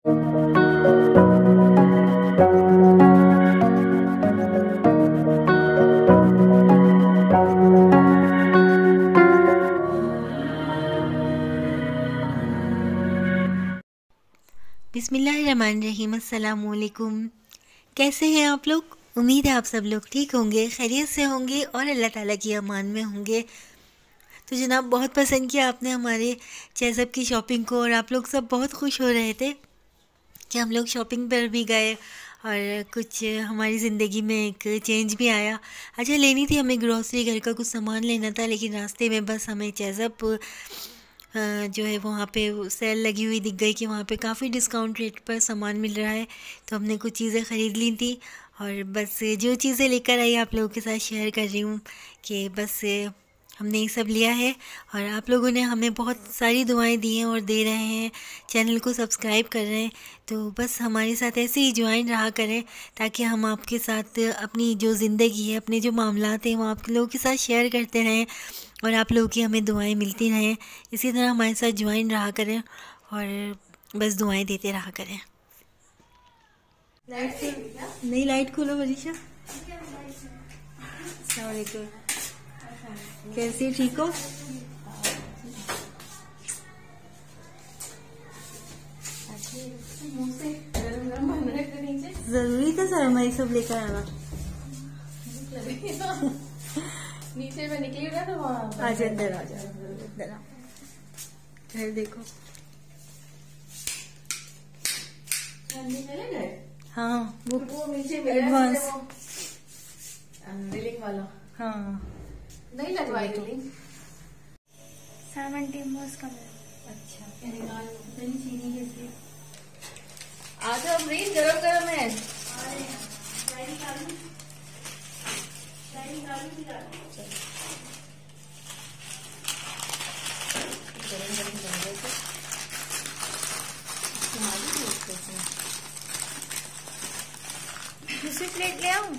बिस्मिल्लाहिर्रहमानिर्रहीम। अस्सलाम वालेकुम। कैसे हैं आप लोग? उम्मीद है आप सब लोग ठीक होंगे, खैरियत से होंगे और अल्लाह ताला की अमान में होंगे। तो जनाब, बहुत पसंद किया आपने हमारे चेज़अप की शॉपिंग को और आप लोग सब बहुत खुश हो रहे थे कि हम लोग शॉपिंग पर भी गए और कुछ हमारी ज़िंदगी में एक चेंज भी आया। अच्छा, लेनी थी हमें ग्रॉसरी, घर का कुछ सामान लेना था, लेकिन रास्ते में बस हमें चेज़अप जो है वहाँ पे सेल लगी हुई दिख गई कि वहाँ पे काफ़ी डिस्काउंट रेट पर सामान मिल रहा है। तो हमने कुछ चीज़ें ख़रीद ली थी और बस जो चीज़ें लेकर आई आप लोगों के साथ शेयर कर रही हूँ कि बस हमने ये सब लिया है और आप लोगों ने हमें बहुत सारी दुआएं दी हैं और दे रहे हैं, चैनल को सब्सक्राइब कर रहे हैं। तो बस हमारे साथ ऐसे ही ज्वाइन रहा करें ताकि हम आपके साथ अपनी जो ज़िंदगी है, अपने जो मामलात हैं वो आप लोगों के साथ शेयर करते रहें और आप लोगों की हमें दुआएं मिलती रहें। इसी तरह हमारे साथ ज्वाइन रहा करें और बस दुआएं देते रहा करें। लाइट खोलो मनीषा। अस्सलाम वालेकुम। कैसी, ठीक हो? जरूरी था सर हमारी सब लेकर आना। नीचे में निकली ना तो वहाँ आज अंदर आ जाओ, अंदर आओ। घर देखो। चले गए। हाँ, वो नीचे एडवांस रीलिंग वाला। हाँ, नहीं लगवाई रीलिंग। सामान टीमोस का अच्छा, चीनी कैसी? आज हम रील गरम गरम है। दूसरी प्लेट ले आऊं?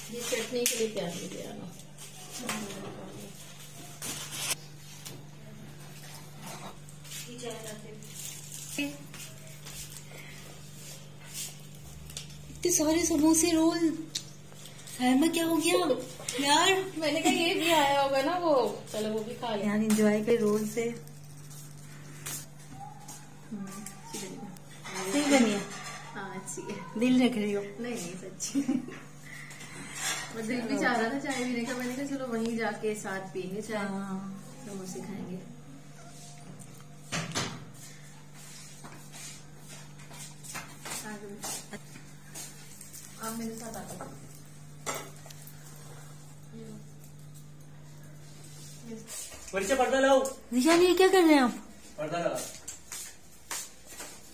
ये चटनी के लिए क्या ले आना? इतने सारे समोसे, रोल, में क्या हो गया यार? मैंने कहा ये भी आया होगा ना वो, चलो वो भी खा लिया। यार एंजॉय कर रोल से। सही बनी है? हाँ अच्छी है। दिल रख रही हो? नहीं सच्ची। मैं दिल भी चाह रहा था चाय पीने का, मैंने कहा चलो वहीं जाके साथ पियेंगे चाय, समोसे खाएंगे। आप मेरे साथ आ जाओ। पर्दा लाओ। निशान, ये क्या कर रहे हैं आप? पर्दा लगा।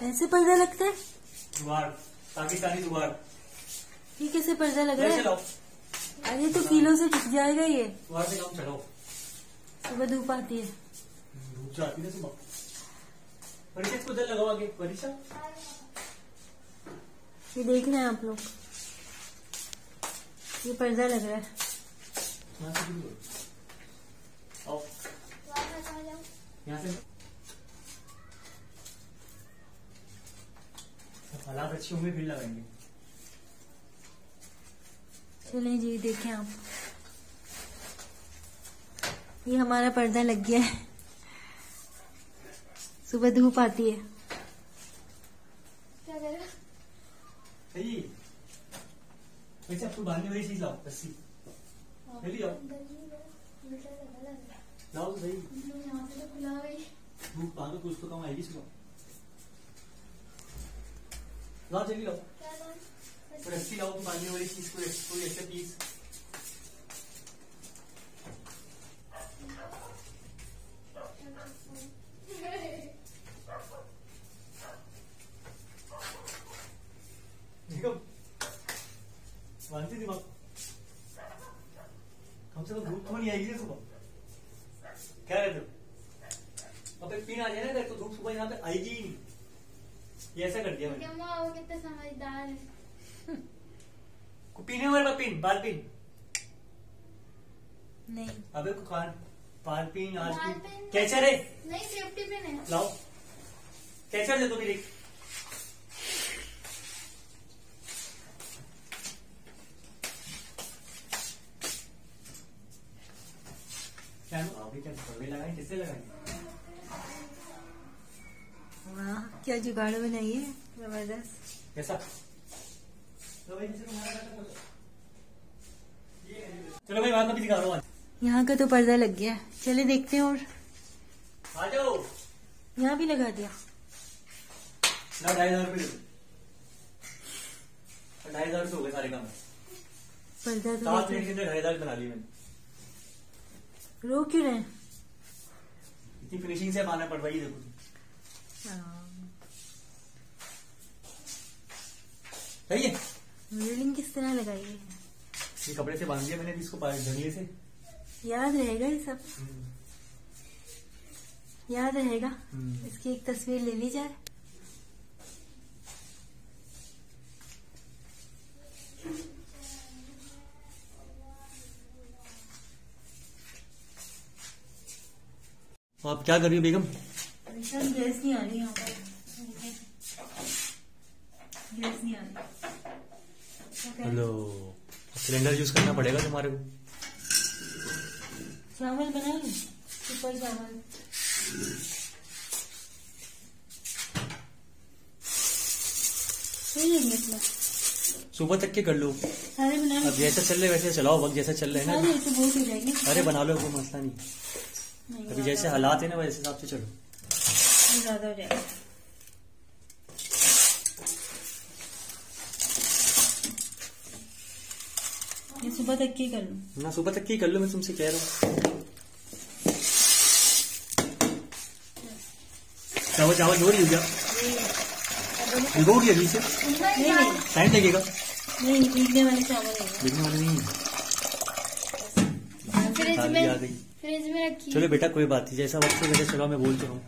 ऐसे पर्दा लगता है? दुआर, पाकिस्तानी दुआर। ये कैसे पर्दा लग रहा है? चलाओ। अरे तो किलो से टिक जाएगा ये। दुआर से काम चलाओ। सुबह धूप आती है। धूप जाती है सुबह। परीक्षा इसको उधर लगाओ आगे। परीक्षा ये देख रहे हैं आप लोग, ये पर्दा लग रहा है। आओ यहाँ से। हालात अच्छी होंगे फिर लगाएंगे। चलें जी, देखें आप, ये हमारा पर्दा लग गया है। सुबह धूप आती है। क्या करें? सही। वैसे आपको बांधने वाली चीज लाओ, रस्सी ले आओ। लाओ तो सही। यहाँ पे तो खुला है। धूप बांधो कुछ तो काम आएगी सुबह। लाओ जल्दी लाओ। रस्सी लाओ, तो बांधने वाली चीज को कोई ऐसा पीस। बांधती दिमाग कम से कम धूप तो नहीं आएगी सुबह, क्या कहते हो? अब पीन आ जाए ना तो धूप सुबह यहाँ पे आएगी ही नहीं। ये ऐसा कर दिया मैंने। वो कितना समझदार है। पीने वाला पीन, बाल पीन नहीं, अबे कान बाल पीन, आज बाल पीन, पिन। कैचर है, नहीं सेफ्टी पिन है। लाओ कैचर दे दो मेरे। क्या अभी क्या पर्दे लगाए, किससे लगाए? वाह क्या जुगाड़ बनाइए, जबरदस्त। कैसा? तो भाई जैसे तुम्हारा करता था। चलो भाई बात अभी दिखा रहा हूँ। यहाँ का तो पर्दा लग गया, चले देखते हैं। और आ जाओ। यहाँ भी लगा दिया। ना 2,500 रुपये 2,500 रुपये हो गए सारे काम। पर्दा 7 तो मिनट के अंदर 2,500 बना ली मैंने। रो क्यों रहे? इतनी फिनिशिंग से पाना पड़ रही है, देखो सही है। रीलिंग किस तरह लगाई है? ये कपड़े से बांध दिया मैंने, अभी इसको जंगले से। याद रहेगा ये सब, याद रहेगा। इसकी एक तस्वीर ले ली जाए। आप क्या कर रही हो बेगम? गैस नहीं आ रही यहाँ पर, गैस नहीं आ रही। हेलो, सिलेंडर यूज करना पड़ेगा तुम्हारे को। चावल बना लो, सुपर चावल। सही है इतना। सुबह तक के कर लो, सारे बना लो। अब जैसा चल रहे वैसे चलाओ, वक्त जैसा चल रहे हैं सारे ना। तो बहुत हो जाएंगे। अरे बना लो, कोई मसला नहीं। अभी जैसे हालात है ना वैसे हिसाब से चलो। ज्यादा हो जाएगा। ये सुबह तक की कर लो ना, सुबह तक की कर लो, मैं तुमसे कह रहा हूँ। चावल चावल हो रही हो क्या? भिगोगी अभी से? नहीं नहीं टाइम लगेगा। नहीं, भीगने वाले चावल है। भीगने वाले नहीं फ्रिज थाली में, आ गई। फ्रिज में रखी। चलो बेटा कोई बात नहीं, जैसा वक्त है वैसे चलो, मैं बोलता हूँ।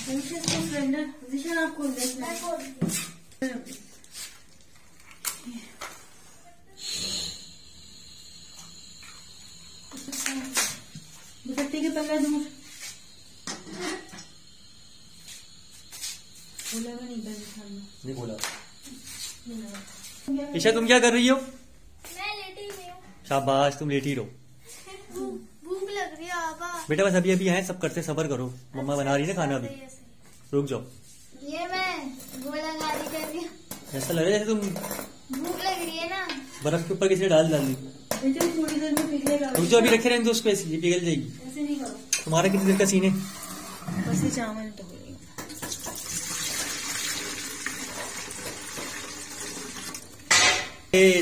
सिलेंडर दिशा आपको देखना है। दुपट्टे के पकड़ दूँ, बोला नहीं नहीं बोला। ईशा तुम क्या कर रही हो? मैं लेटी हुई हूँ। शाबाश, तुम लेटी रहो। भूख लग रही है आबा। बेटा बस अभी अभी है, सब करते, सबर करो। मम्मा बना रही है ना खाना, अभी रुक जाओ। ये मैं गोला गाली कर रही हूँ। ऐसा लग रहा है जैसे तुम भूख लग रही है ना। बर्फ के ऊपर किसी ने डाल दी। बेटे थोड़ी देर में पिघलेगा। रुक जाओ, अभी रखे रहने दो उसको, ऐसे ये पिघल जाएगी। ऐसे नहीं करो, तुम्हारा कितनी देर का सीन है? बस ये चावल तो हो गई।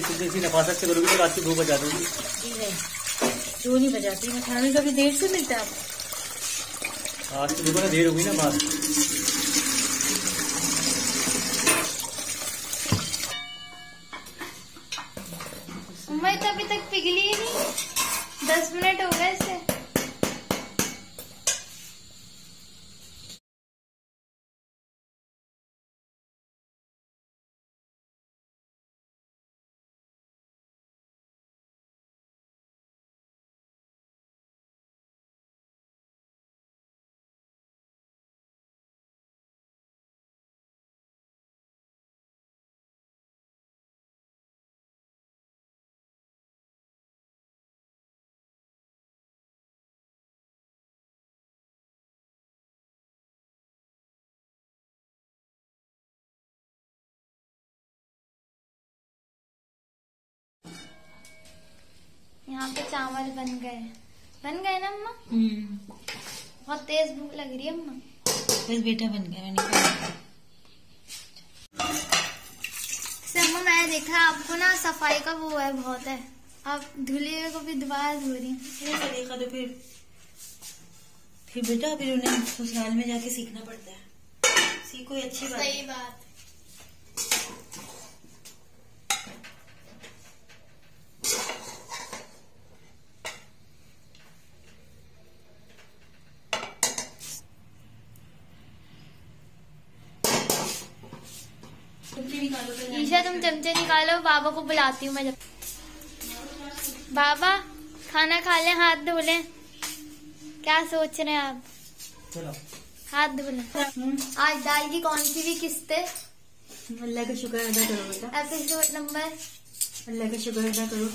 तुम इसी नफासत से करोगी तो रात को 2 बजा दूंगी। नहीं, 2 नहीं बजाती मैं, खाने का भी देर से मिलता है आपको। आज तो देखो ना, देर होगी ना बात। मैं तो अभी तक पिघली ही नहीं। 10 मिनट हो गए इसे। यहाँ पे चावल बन गए ना अम्मा। बहुत तेज भूख लग रही है अम्मा। बस बेटा बन गया, मैंने कहा। अम्मा मैंने देखा आपको ना सफाई का वो है बहुत है, आप धुले को भी दोबारा धो रही हैं। ऐसा देखा तो फिर बेटा फिर उन्हें ससुराल में जाके सीखना पड़ता है। सीखो, अच्छी बात सही है। बात। ईशा तुम चमचे निकालो, बाबा को बुलाती हूँ मैं। जब बाबा खाना खा लें, हाथ धो लें, क्या सोच रहे हैं आप? चलो हाथ धो लें। आज दाल की कौन सी भी किस्त है? अल्लाह का शुक्र अदा करो बेटा, एपिसोड नंबर अल्लाह का शुक्र अदा करो।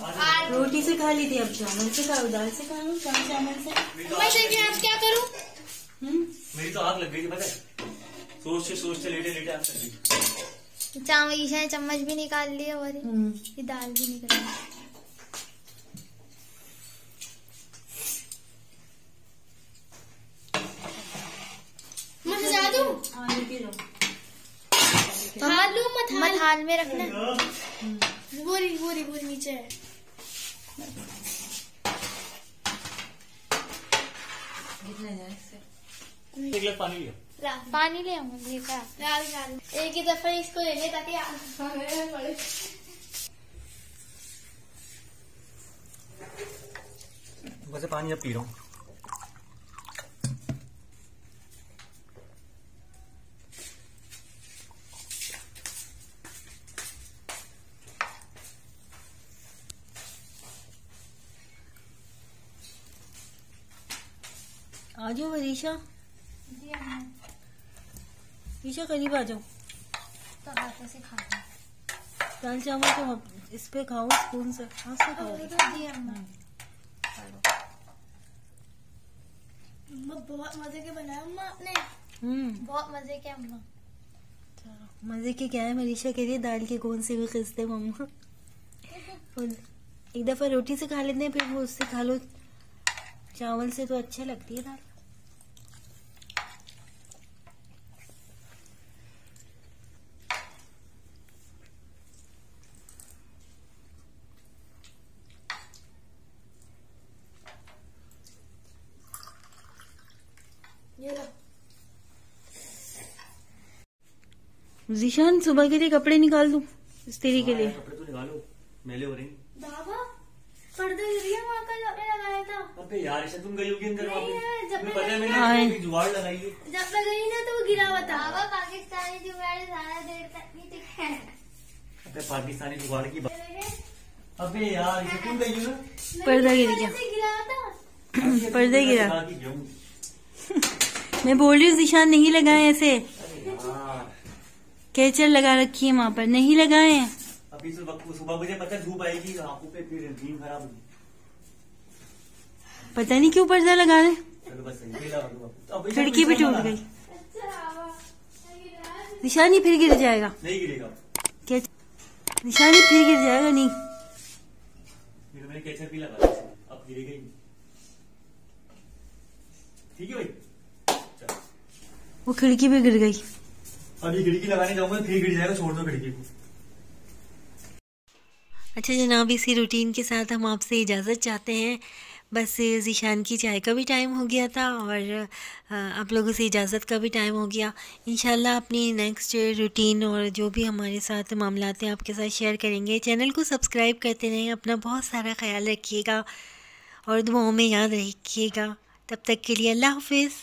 रोटी से खा ली थी, अब चावल से खाओ, दाल से खाओ, चावल से। मैं देखिए आप क्या करूँ? मेरी तो आग लग गई थी पता है, सोचते लेटे लेटे आग लग गई। चावल ईशा ने चम्मच भी निकाल लिया और ये दाल भी निकल गई। मैं सजा दूं? मत हाल में रखना। बोरी नीचे है। एक गिलास पानी लिया। पानी ले आऊंगा, एक ही दफा इसको ले ले ताकि वैसे पानी अब पी रहा हूँ। आ जाओ वरीशा, ईशा करीब आ जाओ। तो हाथों से खा दाल चावल तो इस पे खाओ, स्पून से, हाथ से खाओ। बहुत मजे के बनाए अम्मा आपने। बहुत मजे के अम्मा। मजे के क्या है, मनीषा कह रही है दाल के कौन से भी किस्ते मम्मा। एक दफा रोटी से खा लेते हैं, फिर वो उससे खा लो, चावल से तो अच्छी लगती है दाल। जीशान सुबह के लिए कपड़े निकाल दूं इस्त्री के लिए? कपड़े तो निकालो, मैले हो रही। बाबा पर्दा गिरिया वहाँ कल लगाया था। अबे यार ऐसा तुम गई होगी अंदर वहाँ पे? जब तुम्हें पता है मैंने जुगाड़ लगाई है। जब मैं गई ना तो वो गिरा हुआ था। बाबा पाकिस्तानी जुगाड़ ज्यादा देर तक नहीं टिके। अबे पाकिस्तानी जुगाड़ की बात। अबे यार ये तुम गई हो ना? पर्दा गिर गया, गिरा था। पर्दा गिरा। मैं बोल रही हूँ जीशान नहीं लगाए ऐसे, कैचर लगा रखी है वहाँ पर, नहीं लगाए हैं। अभी सुबह मुझे पता धूप आएगी, आंखों पे फिर नींद खराब होगी। पता नहीं क्यों पर्दा लगा रहे। चलो बस सही लगा दो। खिड़की भी टूट गई। निशान ही फिर गिर जाएगा। नहीं गिरेगा क्या? निशान ही फिर गिर जाएगा। नहीं मैंने कैचर भी लगा, अब गिरेगा ही नहीं। ठीक है भाई, वो खिड़की भी गिर गई। अभी खिड़की लगाने जाऊंगा फिर गिर जाएगा, छोड़ दो खिड़की को। अच्छा जनाब, इसी रूटीन के साथ हम आपसे इजाज़त चाहते हैं। बस ज़ीशान की चाय का भी टाइम हो गया था और आप लोगों से इजाज़त का भी टाइम हो गया। इंशाल्लाह अपनी नेक्स्ट रूटीन और जो भी हमारे साथ मामलात हैं आपके साथ शेयर करेंगे। चैनल को सब्सक्राइब करते रहें, अपना बहुत सारा ख्याल रखिएगा और दुआओं में याद रखिएगा। तब तक के लिए अल्लाह हाफिज़।